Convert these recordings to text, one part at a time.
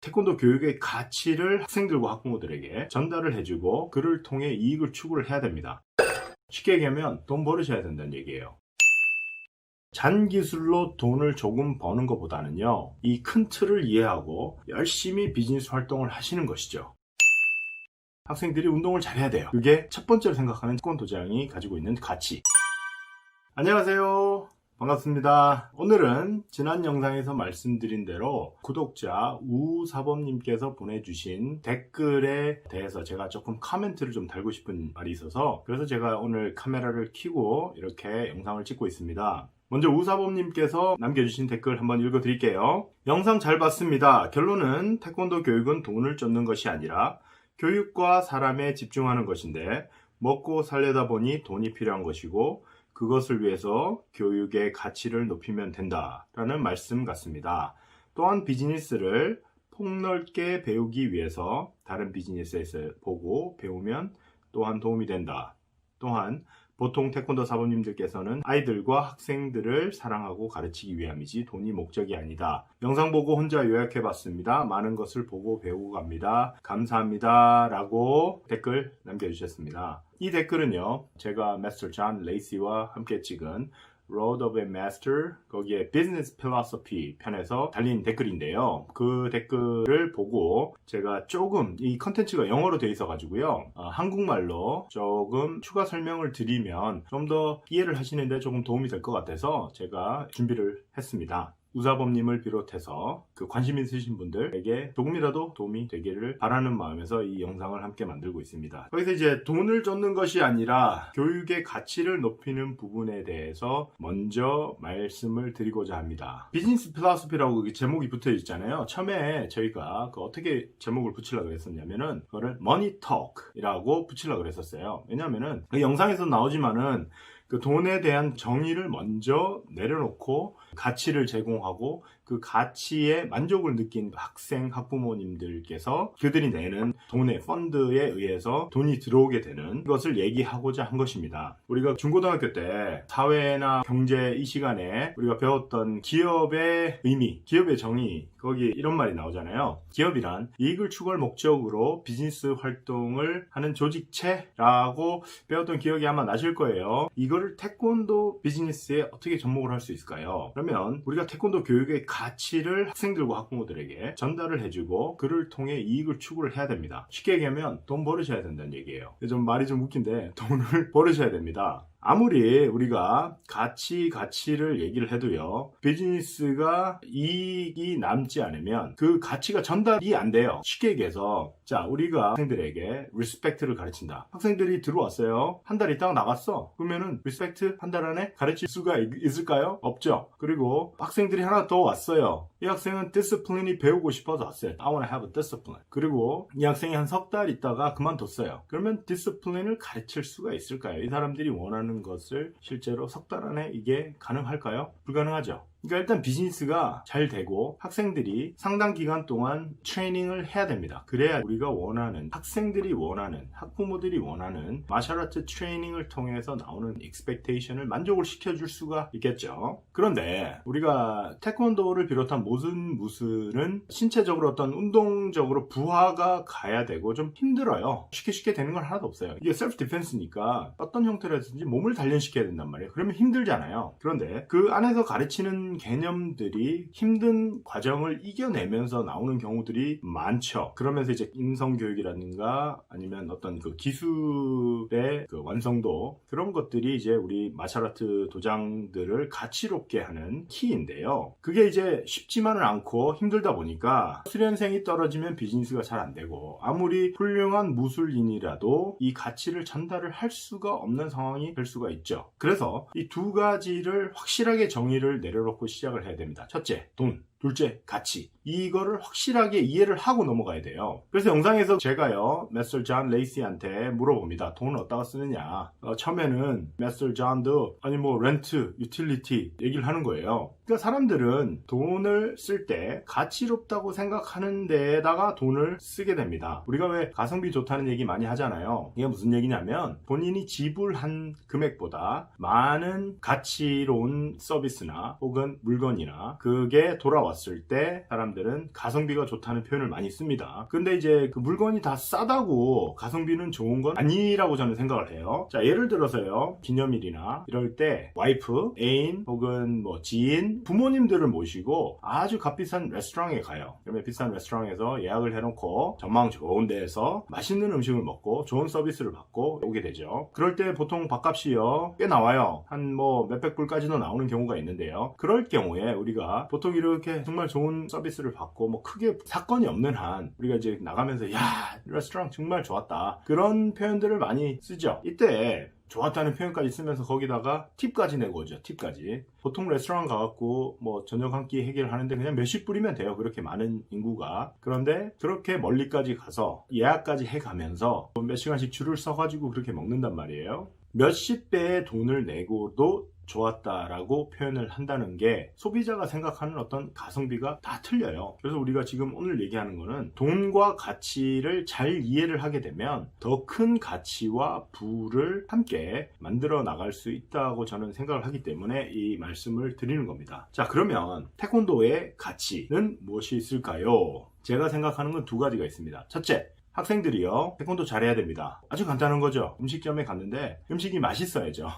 태권도 교육의 가치를 학생들과 학부모들에게 전달을 해주고 그를 통해 이익을 추구를 해야 됩니다. 쉽게 얘기하면 돈 벌으셔야 된다는 얘기예요. 잔기술로 돈을 조금 버는 것보다는요, 이 큰 틀을 이해하고 열심히 비즈니스 활동을 하시는 것이죠. 학생들이 운동을 잘해야 돼요. 그게 첫 번째로 생각하는 태권도장이 가지고 있는 가치. 안녕하세요. 반갑습니다. 오늘은 지난 영상에서 말씀드린 대로 구독자 우사범님께서 보내주신 댓글에 대해서 제가 조금 코멘트를 좀 달고 싶은 말이 있어서, 그래서 제가 오늘 카메라를 켜고 이렇게 영상을 찍고 있습니다. 먼저 우사범님께서 남겨주신 댓글 한번 읽어드릴게요. 영상 잘 봤습니다. 결론은 태권도 교육은 돈을 쫓는 것이 아니라 교육과 사람에 집중하는 것인데, 먹고 살려다 보니 돈이 필요한 것이고 그것을 위해서 교육의 가치를 높이면 된다라는 말씀 같습니다. 또한 비즈니스를 폭넓게 배우기 위해서 다른 비즈니스에서 보고 배우면 또한 도움이 된다. 또한 보통 태권도 사범님들께서는 아이들과 학생들을 사랑하고 가르치기 위함이지 돈이 목적이 아니다. 영상 보고 혼자 요약해봤습니다. 많은 것을 보고 배우고 갑니다. 감사합니다. 라고 댓글 남겨주셨습니다. 이 댓글은요, 제가 마스터 존 레이시와 함께 찍은 Road of a Master, 거기에 Business Philosophy 편에서 달린 댓글인데요. 그 댓글을 보고 제가 조금, 이 컨텐츠가 영어로 되어 있어 가지고요, 한국말로 조금 추가 설명을 드리면 좀 더 이해를 하시는데 조금 도움이 될 것 같아서 제가 준비를 했습니다. 우사범님을 비롯해서 그 관심 있으신 분들에게 조금이라도 도움이 되기를 바라는 마음에서 이 영상을 함께 만들고 있습니다. 거기서 이제 돈을 쫓는 것이 아니라 교육의 가치를 높이는 부분에 대해서 먼저 말씀을 드리고자 합니다. 비즈니스 필로소피라고 제목이 붙어 있잖아요. 처음에 저희가 어떻게 제목을 붙이려고 했었냐면은 그거를 머니 톡이라고 붙이려고 했었어요. 왜냐면은 그 영상에서 나오지만은 그 돈에 대한 정의를 먼저 내려놓고 가치를 제공하고 그 가치에 만족을 느낀 학생, 학부모님들께서 그들이 내는 돈의 펀드에 의해서 돈이 들어오게 되는 것을 얘기하고자 한 것입니다. 우리가 중고등학교 때 사회나 경제 이 시간에 우리가 배웠던 기업의 의미, 기업의 정의, 거기 이런 말이 나오잖아요. 기업이란 이익을 추구할 목적으로 비즈니스 활동을 하는 조직체라고 배웠던 기억이 아마 나실 거예요. 이거를 태권도 비즈니스에 어떻게 접목을 할 수 있을까요? 그러면 우리가 태권도 교육의 가치를 학생들과 학부모들에게 전달을 해주고 그를 통해 이익을 추구를 해야 됩니다. 쉽게 얘기하면 돈 벌으셔야 된다는 얘기예요. 좀 말이 좀 웃긴데 돈을 벌으셔야 됩니다. 아무리 우리가 가치를 얘기를 해도요, 비즈니스가 이익이 남지 않으면 그 가치가 전달이 안 돼요. 쉽게 얘기해서, 자, 우리가 학생들에게 리스펙트를 가르친다. 학생들이 들어왔어요. 한 달 있다가 나갔어. 그러면은 리스펙트 한 달 안에 가르칠 수가 있을까요? 없죠. 그리고 학생들이 하나 더 왔어요. 이 학생은 디스플린이 배우고 싶어서 왔어요. I want to have a discipline. 그리고 이 학생이 한 석 달 있다가 그만뒀어요. 그러면 디스플린을 가르칠 수가 있을까요? 이 사람들이 원하는 것을 실제로 석 달 안에 이게 가능할까요? 불가능하죠. 그러니까 일단 비즈니스가 잘 되고 학생들이 상당 기간 동안 트레이닝을 해야 됩니다. 그래야 우리가 원하는, 학생들이 원하는, 학부모들이 원하는 마샬아트 트레이닝을 통해서 나오는 expectation을 만족을 시켜줄 수가 있겠죠. 그런데 우리가 태권도를 비롯한 무슨은 신체적으로 어떤 운동적으로 부하가 가야 되고 좀 힘들어요. 쉽게 되는 건 하나도 없어요. 이게 셀프 디펜스니까 어떤 형태로든지 몸을 단련시켜야 된단 말이에요. 그러면 힘들잖아요. 그런데 그 안에서 가르치는 힘들이 힘든 과정을 이겨내면서 나오는 경우들이 많죠. 그러면서 이제 인성교육이라든가 아니면 어떤 그 기술의 그 완성도, 그런 것들이 이제 우리 마샬아트 도장들을 가치롭게 하는 키인데요. 그게 이제 쉽지만은 않고 힘들다 보니까 수련생이 떨어지면 비즈니스가 잘 안 되고, 아무리 훌륭한 무술인이라도 이 가치를 전달을 할 수가 없는 상황이 될 수가 있죠. 그래서 이 두 가지를 확실하게 정의를 내려놓고 시작을 해야 됩니다. 첫째, 돈. 둘째, 가치. 이거를 확실하게 이해를 하고 넘어가야 돼요. 그래서 영상에서 제가요, 마스터 존 레이시한테 물어봅니다. 돈을 어디다가 쓰느냐. 처음에는 마스터 존도 아니 뭐 렌트, 유틸리티 얘기를 하는 거예요. 그러니까 사람들은 돈을 쓸 때 가치롭다고 생각하는 데에다가 돈을 쓰게 됩니다. 우리가 왜 가성비 좋다는 얘기 많이 하잖아요. 이게 무슨 얘기냐면 본인이 지불한 금액보다 많은 가치로운 서비스나 혹은 물건이나 그게 돌아와 왔을 때 사람들은 가성비가 좋다는 표현을 많이 씁니다. 근데 이제 그 물건이 다 싸다고 가성비는 좋은 건 아니라고 저는 생각을 해요. 자, 예를 들어서요, 기념일이나 이럴 때 와이프, 애인 혹은 뭐 지인, 부모님들을 모시고 아주 값비싼 레스토랑에 가요. 그러면 비싼 레스토랑에서 예약을 해놓고 전망 좋은 데에서 맛있는 음식을 먹고 좋은 서비스를 받고 오게 되죠. 그럴 때 보통 밥값이요 꽤 나와요. 한 뭐 몇백 불까지도 나오는 경우가 있는데요. 그럴 경우에 우리가 보통 이렇게 정말 좋은 서비스를 받고 뭐 크게 사건이 없는 한 우리가 이제 나가면서 야, 레스토랑 정말 좋았다, 그런 표현들을 많이 쓰죠. 이때 좋았다는 표현까지 쓰면서 거기다가 팁까지 내고 오죠. 팁까지. 보통 레스토랑 가갖고 뭐 저녁 한 끼 해결하는데 그냥 몇십 불이면 돼요. 그렇게 많은 인구가. 그런데 그렇게 멀리까지 가서 예약까지 해가면서 몇 시간씩 줄을 서가지고 그렇게 먹는단 말이에요. 몇십 배의 돈을 내고도 좋았다라고 표현을 한다는 게 소비자가 생각하는 어떤 가성비가 다 틀려요. 그래서 우리가 지금 오늘 얘기하는 거는 돈과 가치를 잘 이해를 하게 되면 더 큰 가치와 부를 함께 만들어 나갈 수 있다고 저는 생각을 하기 때문에 이 말씀을 드리는 겁니다. 자, 그러면 태권도의 가치는 무엇이 있을까요? 제가 생각하는 건 두 가지가 있습니다. 첫째, 학생들이요, 태권도 잘해야 됩니다. 아주 간단한 거죠. 음식점에 갔는데 음식이 맛있어야죠.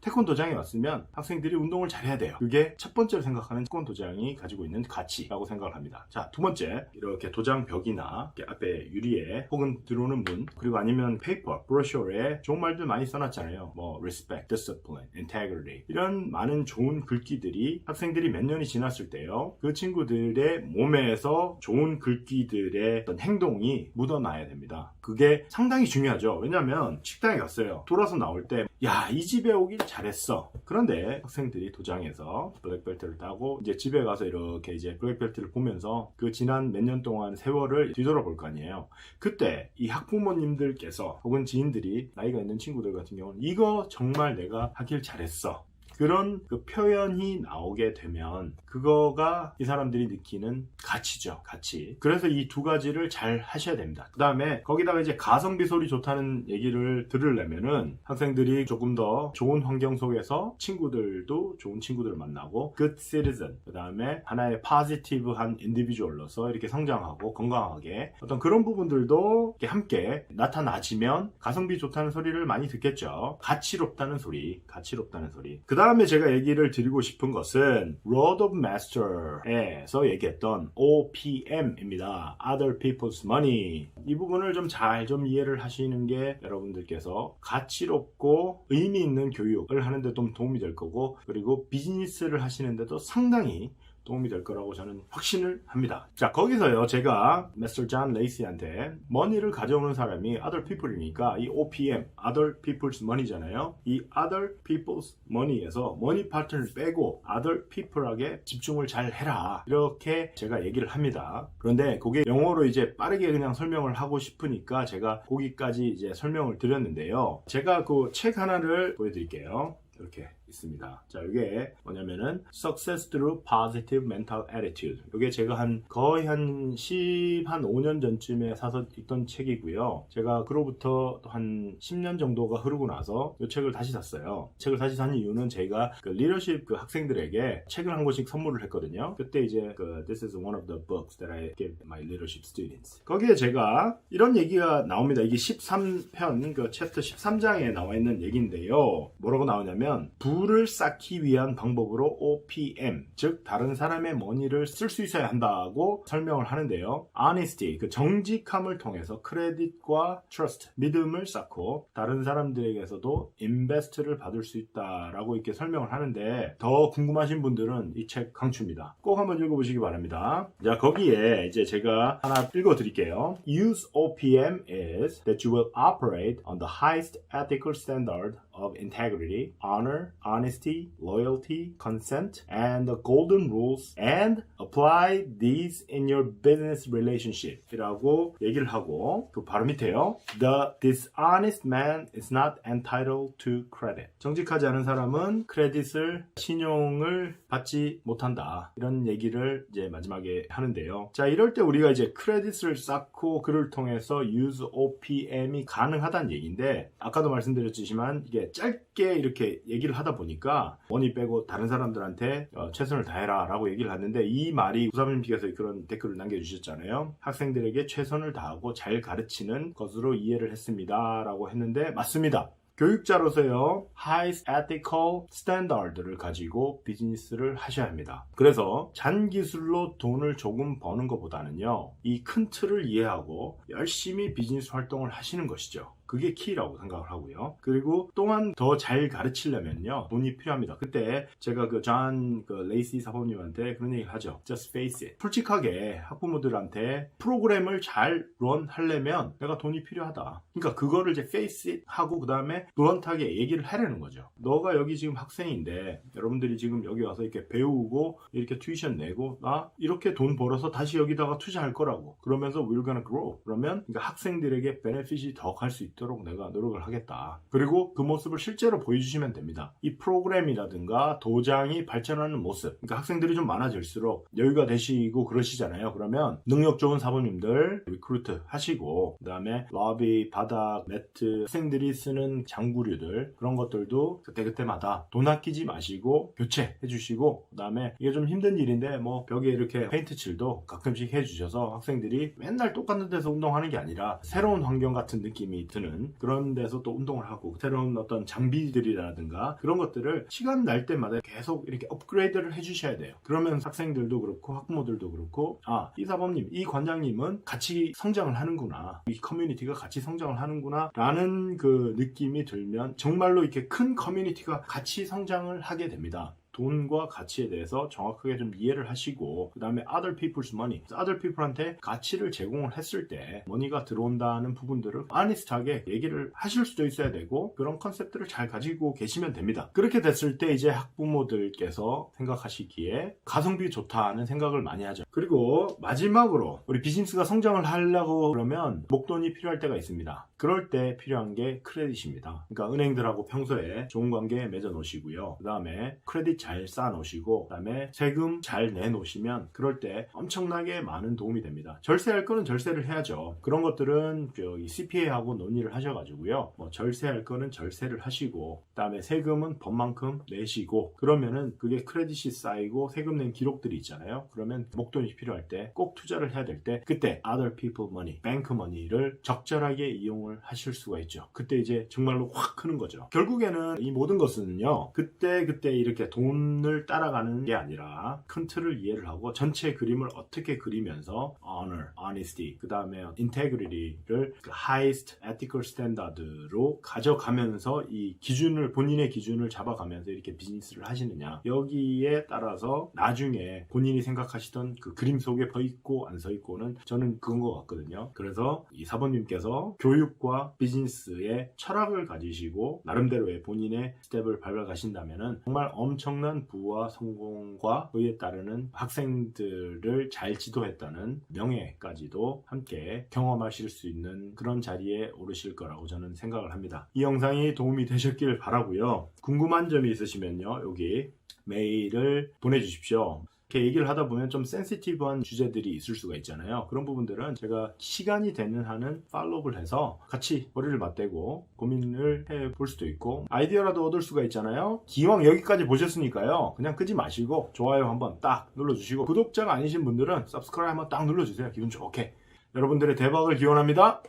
태권도장에 왔으면 학생들이 운동을 잘해야 돼요. 그게 첫 번째로 생각하는 태권도장이 가지고 있는 가치라고 생각을 합니다. 자, 두 번째, 이렇게 도장 벽이나 이렇게 앞에 유리에 혹은 들어오는 문, 그리고 아니면 페이퍼, 브로셔에 좋은 말들 많이 써놨잖아요. 뭐 respect, discipline, integrity, 이런 많은 좋은 글귀들이 학생들이 몇 년이 지났을 때요, 그 친구들의 몸에서 좋은 글귀들의 어떤 행동이 묻어나야 됩니다. 그게 상당히 중요하죠. 왜냐하면 식당에 갔어요. 돌아서 나올 때 야, 이 집에 오길 잘했어. 그런데 학생들이 도장에서 블랙벨트를 따고 이제 집에 가서 이렇게 이제 블랙벨트를 보면서 그 지난 몇 년 동안 세월을 뒤돌아볼 거 아니에요. 그때 이 학부모님들께서 혹은 지인들이 나이가 있는 친구들 같은 경우는 이거 정말 내가 하길 잘했어, 그런 그 표현이 나오게 되면 그거가 이 사람들이 느끼는 가치죠. 가치. 그래서 이 두 가지를 잘 하셔야 됩니다. 그 다음에 거기다가 이제 가성비 소리 좋다는 얘기를 들으려면은 학생들이 조금 더 좋은 환경 속에서 친구들도 좋은 친구들을 만나고 good citizen, 그 다음에 하나의 positive한 individual로서 이렇게 성장하고 건강하게 어떤 그런 부분들도 이렇게 함께 나타나지면 가성비 좋다는 소리를 많이 듣겠죠. 가치롭다는 소리, 가치롭다는 소리. 그 다음에 제가 얘기를 드리고 싶은 것은 Road of Master에서 얘기했던 OPM입니다. Other People's Money. 이 부분을 좀 잘 이해를 하시는 게 여러분들께서 가치롭고 의미 있는 교육을 하는데 좀 도움이 될 거고, 그리고 비즈니스를 하시는데도 상당히 도움이 될 거라고 저는 확신을 합니다. 자, 거기서요, 제가 Mr. John Lacey한테 머니를 가져오는 사람이 other people이니까 이 OPM, other people's money잖아요. 이 other people's money에서 money 파트를 빼고 other people에게 집중을 잘 해라, 이렇게 제가 얘기를 합니다. 그런데 그게 영어로 이제 빠르게 그냥 설명을 하고 싶으니까 제가 거기까지 이제 설명을 드렸는데요. 제가 그 책 하나를 보여드릴게요. 이렇게 있습니다. 자, 이게 뭐냐면은 Success Through Positive Mental Attitude. 이게 제가 거의 한 5년 전쯤에 사서 읽던 책이고요. 제가 그로부터 한 10년 정도가 흐르고 나서 이 책을 다시 샀어요. 책을 다시 산 이유는 제가 그 리더십 그 학생들에게 책을 한 권씩 선물을 했거든요. 그때 이제 This is one of the books that I give my leadership students. 거기에 제가 이런 얘기가 나옵니다. 이게 13편 그 챕터 13장에 나와 있는 얘기인데요. 뭐라고 나오냐면 부를 쌓기 위한 방법으로 OPM, 즉 다른 사람의 머니를 쓸 수 있어야 한다고 설명을 하는데요. Honesty, 그 정직함을 통해서 크레딧과 Trust, 믿음을 쌓고 다른 사람들에게서도 인베스트를 받을 수 있다라고 이렇게 설명을 하는데, 더 궁금하신 분들은 이 책 강추입니다. 꼭 한번 읽어보시기 바랍니다. 자, 거기에 이제 제가 하나 읽어드릴게요. Use OPM is that you will operate on the highest ethical standard of integrity, honor, honesty, loyalty, consent, and the golden rules, and apply these in your business relationship 이라고 얘기를 하고, 그 바로 밑에요. The dishonest man is not entitled to credit. 정직하지 않은 사람은 크레딧을, 신용을 받지 못한다. 이런 얘기를 이제 마지막에 하는데요. 자, 이럴 때 우리가 이제 크레딧을 쌓고 그를 통해서 use OPM이 가능하다는 얘기인데, 아까도 말씀드렸지만 이게 이게 짧게 이렇게 얘기를 하다 보니까 머니 빼고 다른 사람들한테 최선을 다해라 라고 얘기를 하는데, 이 말이 구사부님께서 그런 댓글을 남겨주셨잖아요. 학생들에게 최선을 다하고 잘 가르치는 것으로 이해를 했습니다 라고 했는데, 맞습니다. 교육자로서요, high ethical standard를 가지고 비즈니스를 하셔야 합니다. 그래서 잔기술로 돈을 조금 버는 것보다는요, 이 큰 틀을 이해하고 열심히 비즈니스 활동을 하시는 것이죠. 그게 키라고 생각을 하고요. 그리고 또한 더 잘 가르치려면요, 돈이 필요합니다. 그때 제가 존 레이시 사범님한테 그런 얘기를 하죠. Just face it. 솔직하게 학부모들한테 프로그램을 잘 런하려면 내가 돈이 필요하다. 그러니까 그거를 이제 face it 하고 그 다음에 블런트하게 얘기를 하려는 거죠. 너가 여기 지금 학생인데 여러분들이 지금 여기 와서 이렇게 배우고 이렇게 튜이션 내고 나 이렇게 돈 벌어서 다시 여기다가 투자할 거라고. 그러면서 we're gonna grow. 그러면 그러니까 학생들에게 베네핏이 더 갈 수 있도록 내가 노력을 하겠다. 그리고 그 모습을 실제로 보여주시면 됩니다. 이 프로그램이라든가 도장이 발전하는 모습. 그러니까 학생들이 좀 많아질수록 여유가 되시고 그러시잖아요. 그러면 능력 좋은 사부님들 리크루트 하시고, 그 다음에 러비, 바닥, 매트, 학생들이 쓰는 장구류들 그런 것들도 그때그때마다 돈 아끼지 마시고 교체해 주시고, 그 다음에 이게 좀 힘든 일인데 뭐 벽에 이렇게 페인트 칠도 가끔씩 해주셔서 학생들이 맨날 똑같은 데서 운동하는 게 아니라 새로운 환경 같은 느낌이 드는 그런 데서 또 운동을 하고, 새로운 어떤 장비들이라든가 그런 것들을 시간 날 때마다 계속 이렇게 업그레이드를 해주셔야 돼요. 그러면 학생들도 그렇고 학부모들도 그렇고, 이 사범님, 이 관장님은 같이 성장을 하는구나, 이 커뮤니티가 같이 성장을 하는구나 라는 그 느낌이 들면 정말로 이렇게 큰 커뮤니티가 같이 성장을 하게 됩니다. 돈과 가치에 대해서 정확하게 좀 이해를 하시고, 그 다음에 other people's money, other people한테 가치를 제공을 했을 때 머니가 들어온다는 부분들을 honest하게 얘기를 하실 수도 있어야 되고, 그런 컨셉들을 잘 가지고 계시면 됩니다. 그렇게 됐을 때 이제 학부모들께서 생각하시기에 가성비 좋다는 생각을 많이 하죠. 그리고 마지막으로 우리 비즈니스가 성장을 하려고 그러면 목돈이 필요할 때가 있습니다. 그럴 때 필요한 게 크레딧입니다. 그러니까 은행들하고 평소에 좋은 관계 맺어 놓으시고요. 그 다음에 크레딧 잘 쌓아 놓으시고, 그 다음에 세금 잘 내 놓으시면 그럴 때 엄청나게 많은 도움이 됩니다. 절세할 거는 절세를 해야죠. 그런 것들은 CPA하고 논의를 하셔가지고요, 뭐 절세할 거는 절세를 하시고, 그 다음에 세금은 법만큼 내시고, 그러면은 그게 크레딧이 쌓이고 세금 낸 기록들이 있잖아요. 그러면 목돈이 필요할 때, 꼭 투자를 해야 될 때, 그때 other people money, bank money를 적절하게 이용을 하실 수가 있죠. 그때 이제 정말로 확 크는 거죠. 결국에는 이 모든 것은요, 그때 이렇게 돈을 따라가는 게 아니라 큰 틀을 이해를 하고 전체 그림을 어떻게 그리면서 honor, honesty, 그 다음에 integrity를 그 highest ethical standard로 가져가면서 이 기준을, 본인의 기준을 잡아가면서 이렇게 비즈니스를 하시느냐, 여기에 따라서 나중에 본인이 생각하시던 그 그림 속에 서 있고 안 서 있고는 저는 그건 것 같거든요. 그래서 이 사범님께서 교육과 비즈니스의 철학을 가지시고 나름대로의 본인의 스텝을 밟아가신다면은 정말 엄청난 부와 성공과 그에 따르는 학생들을 잘 지도했다는 명예까지도 함께 경험하실 수 있는 그런 자리에 오르실 거라고 저는 생각을 합니다. 이 영상이 도움이 되셨길 바라고요. 궁금한 점이 있으시면요, 여기 메일을 보내주십시오. 이렇게 얘기를 하다 보면 좀 센시티브한 주제들이 있을 수가 있잖아요. 그런 부분들은 제가 시간이 되는 한은 팔로우를 해서 같이 머리를 맞대고 고민을 해볼 수도 있고, 아이디어라도 얻을 수가 있잖아요. 기왕 여기까지 보셨으니까요, 그냥 끄지 마시고 좋아요 한번 딱 눌러주시고, 구독자가 아니신 분들은 subscribe 한번 딱 눌러주세요. 기분 좋게. 여러분들의 대박을 기원합니다.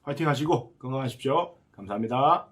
화이팅 하시고 건강하십시오. 감사합니다.